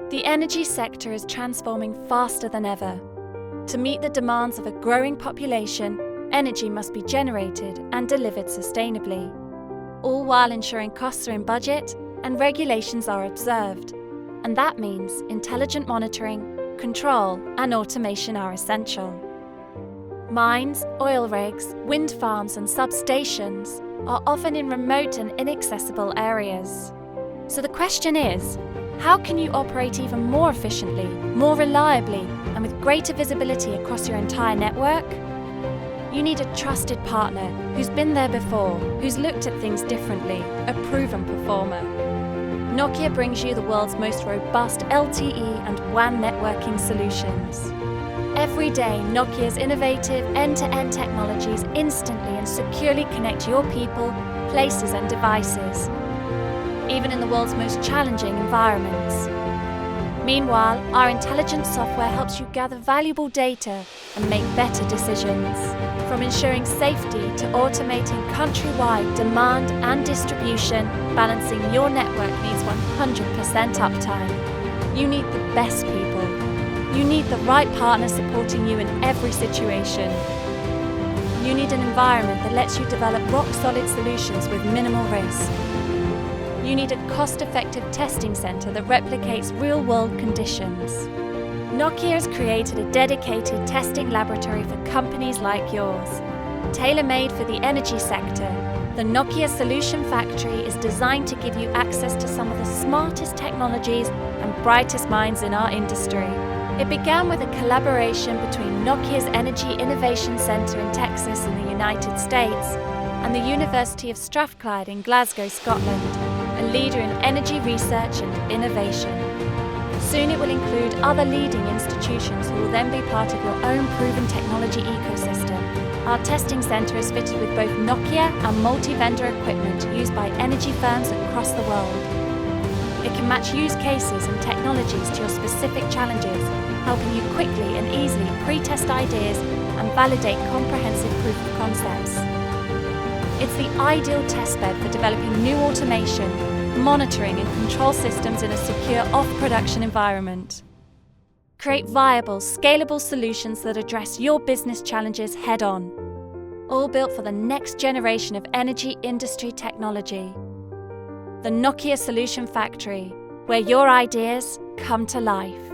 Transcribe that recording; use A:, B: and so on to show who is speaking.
A: The energy sector is transforming faster than ever. To meet the demands of a growing population, energy must be generated and delivered sustainably, all while ensuring costs are in budget and regulations are observed. And that means intelligent monitoring, control, and automation are essential. Mines, oil rigs, wind farms, and substations are often in remote and inaccessible areas. So the question is, how can you operate even more efficiently, more reliably, and with greater visibility across your entire network? You need a trusted partner who's been there before, who's looked at things differently, a proven performer. Nokia brings you the world's most robust LTE and WAN networking solutions. Every day, Nokia's innovative end-to-end technologies instantly and securely connect your people, places, and devices, even in the world's most challenging environments. Meanwhile, our intelligent software helps you gather valuable data and make better decisions. From ensuring safety to automating countrywide demand and distribution, balancing your network needs 100% uptime. You need the best people. You need the right partner supporting you in every situation. You need an environment that lets you develop rock-solid solutions with minimal risk. You need a cost-effective testing center that replicates real-world conditions. Nokia has created a dedicated testing laboratory for companies like yours. Tailor-made for the energy sector, the Nokia Solution Factory is designed to give you access to some of the smartest technologies and brightest minds in our industry. It began with a collaboration between Nokia's Energy Innovation Centre in Texas in the United States and the University of Strathclyde in Glasgow, Scotland, a leader in energy research and innovation. Soon it will include other leading institutions who will then be part of your own proven technology ecosystem. Our testing centre is fitted with both Nokia and multi-vendor equipment used by energy firms across the world. It can match use cases and technologies to your specific challenges, helping you quickly and easily pre-test ideas and validate comprehensive proof of concepts. It's the ideal testbed for developing new automation, monitoring and control systems in a secure off-production environment. Create viable, scalable solutions that address your business challenges head-on, all built for the next generation of energy industry technology. The Nokia Solution Factory, where your ideas come to life.